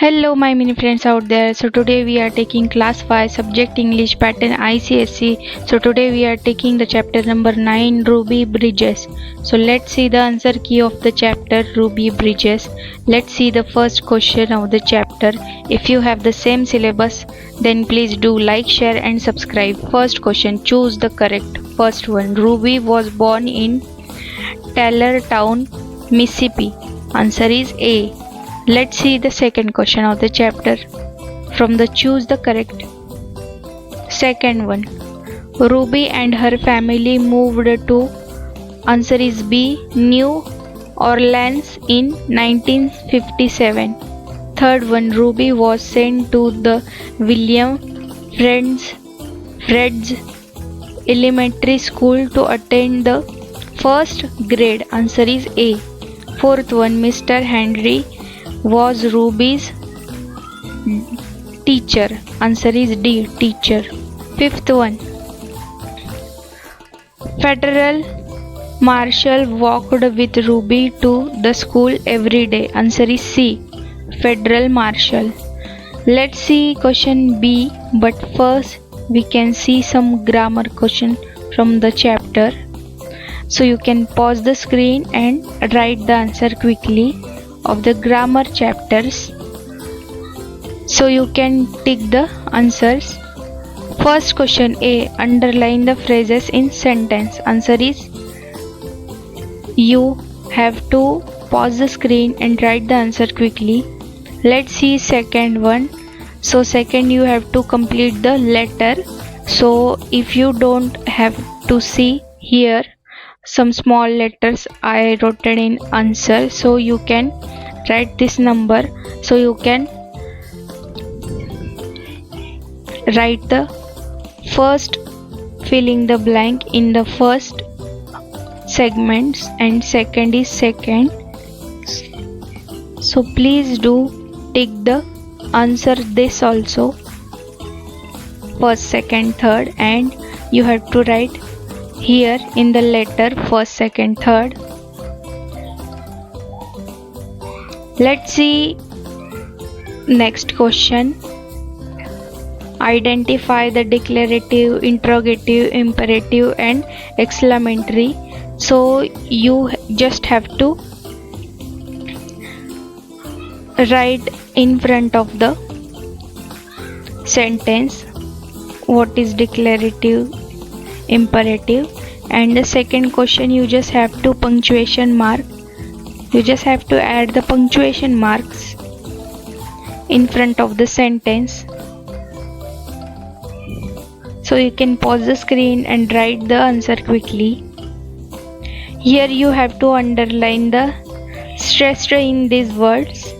Hello my mini friends out there. So today we are taking class 5 subject English pattern ICSE. So today we are taking the chapter number 9 Ruby Bridges. So let's see the answer key of the chapter Ruby Bridges. Let's see the first question of the chapter. If you have the same syllabus then please do like, share and subscribe. First question, choose the correct. First one, Ruby was born in Taylortown, Mississippi. Answer is A. Let's see the second question of the chapter from the choose the correct. Second one, Ruby and her family moved to answer is B. New Orleans in 1957. Third one, Ruby was sent to the William Fred's elementary school to attend the first grade. Answer is A. Fourth one, Mr. Henry was Ruby's teacher. Answer is D. Teacher. Fifth one, Federal Marshal walked with Ruby to the school every day. Answer is C. Federal Marshal. Let's see question B, but first we can see some grammar question from the chapter. So you can pause the screen and write the answer quickly of the grammar chapters. So you can tick the answers. First question A. Underline the phrases in sentence. Answer is you have to pause the screen and write the answer quickly. Let's see second one. So second you have to complete the letter. So if you don't have to see here some small letters I wrote in answer, so you can write this number, so you can write the first filling the blank in the first segments and second is second. So please do tick the answer this also, first, second, third, and you have to write here in the letter first, second, third. Let's see next question. Identify the declarative, interrogative, imperative and exclamatory. So you just have to write in front of the sentence what is declarative, imperative, and the second question you just have to punctuation mark. You just have to add the punctuation marks in front of the sentence. So you can pause the screen and write the answer quickly. Here you have to underline the stressed in these words.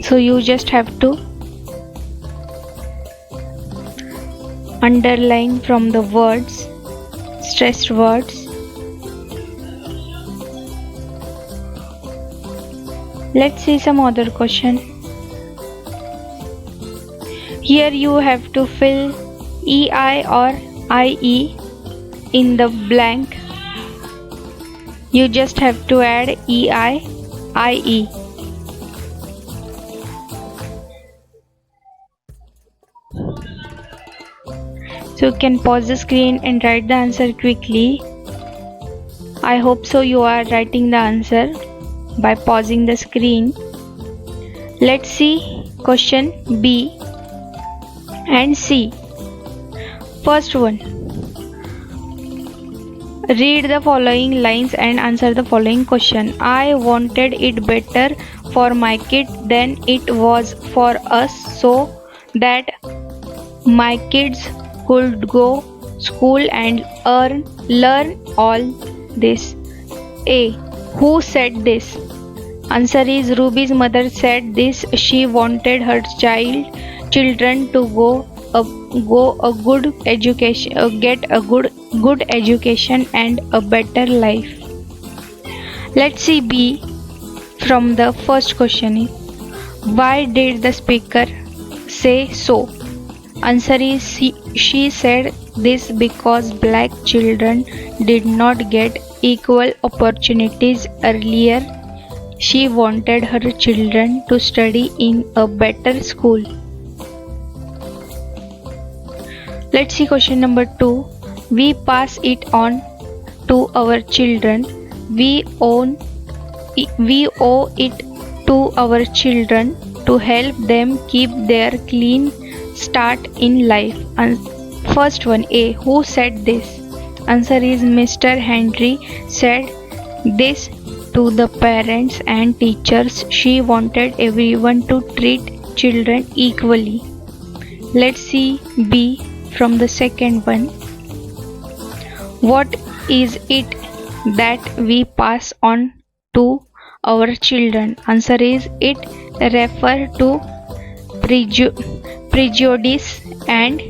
So you just have to underline from the words, stressed words. Let's see some other question. Here you have to fill EI or IE in the blank. You just have to add EI, IE. So you can pause the screen and write the answer quickly. I hope so you are writing the answer by pausing the screen. Let's see question B and C. First one, read the following lines and answer the following question. I wanted it better for my kid than it was for us, so that my kids could go school and learn all this. A. Who said this? Answer is Ruby's mother said this. She wanted her children to go a good education, get a good education and a better life. Let's see B from the first question. Why did the speaker say so? Answer is she said this because black children did not get equal opportunities earlier She wanted her children to study in a better school. Let's see question number 2. We pass it on to our children. We owe it to our children to help them keep their clean start in life. And first one, A. Who said this? Answer is Mr. Henry said this to the parents and teachers. She wanted everyone to treat children equally. Let's see B from the second one. What is it that we pass on to our children? Answer is it refer to prejudice and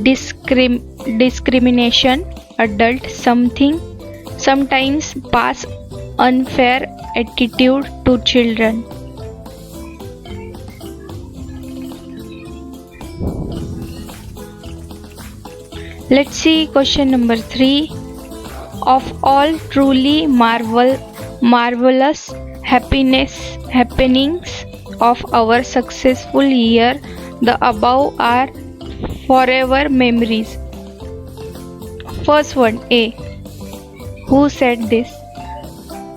discrimination. Adult sometimes pass unfair attitude to children. Let's see question number 3. Of all truly marvelous happenings of our successful year, the above are forever memories. First one, A. Who said this?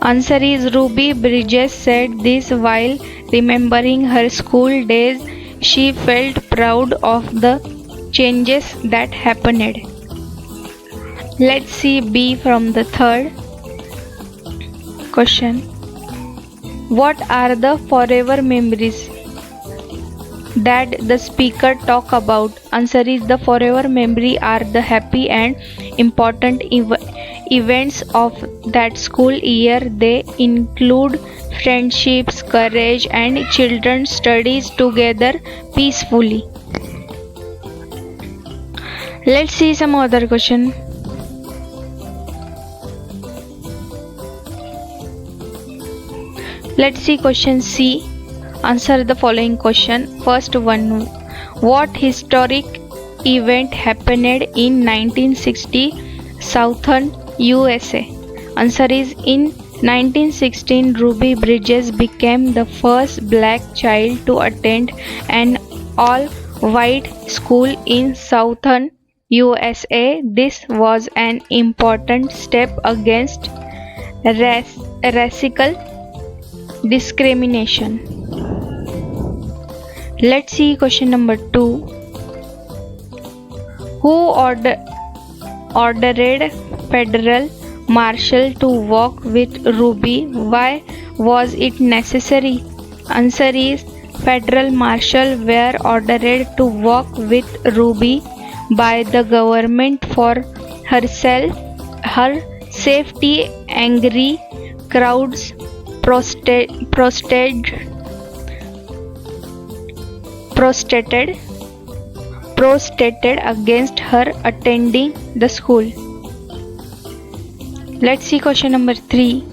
Answer is Ruby Bridges said this while remembering her school days. She felt proud of the changes that happened. Let's see B from the third question. What are the forever memories that the speaker talk about? Answer is the forever memory are the happy and important events of that school year. They include friendships, courage, and children studies together peacefully. Let's see some other question. Let's see question C. Answer the following question. First one. What historic event happened in 1960 Southern USA? Answer is in 1916 Ruby Bridges became the first black child to attend an all-white school in Southern USA. This was an important step against racial discrimination. Let's see question number 2. Who ordered Federal Marshal to walk with Ruby? Why was it necessary? Answer is Federal Marshal were ordered to walk with Ruby by the government for her safety. Angry crowds protested against her attending the school. Let's see question number 3.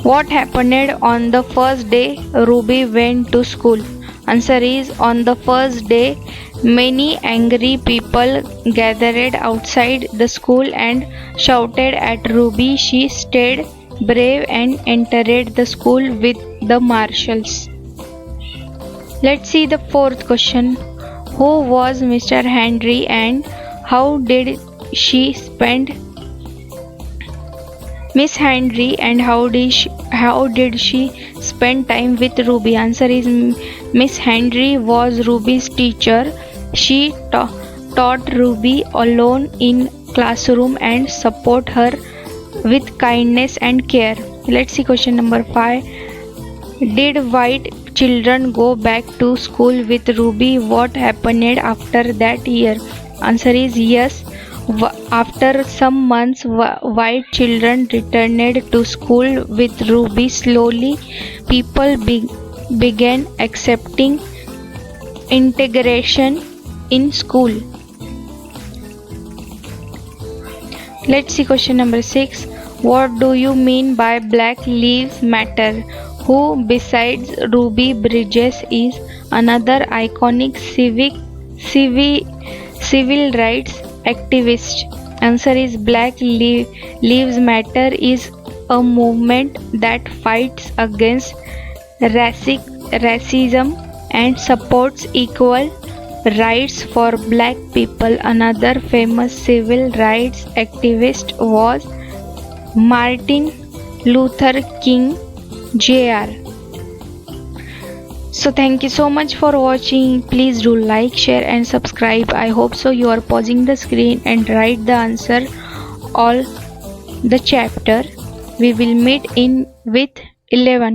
What happened on the first day Ruby went to school? Answer is on the first day many angry people gathered outside the school and shouted at Ruby. She stayed brave and entered the school with the marshals. Let's see the fourth question. Who was Mr. Henry and how did she spend Miss Henry and how did she spend time with Ruby? Answer is Miss Henry was Ruby's teacher. She taught Ruby alone in classroom and support her with kindness and care. Let's see question number 5. Did white children go back to school with Ruby? What happened after that year? Answer is yes. After some months, white children returned to school with Ruby. Slowly, people began accepting integration in school. Let's see question number 6. What do you mean by Black Lives Matter? Who besides Ruby Bridges is another iconic civil rights activist? Answer is Black Lives Matter is a movement that fights against racism and supports equal rights for black people. Another famous civil rights activist was Martin Luther King Jr. So thank you so much for watching. Please do like, share and subscribe. I hope so you are pausing the screen and write the answer all the chapter. We will meet in with 11.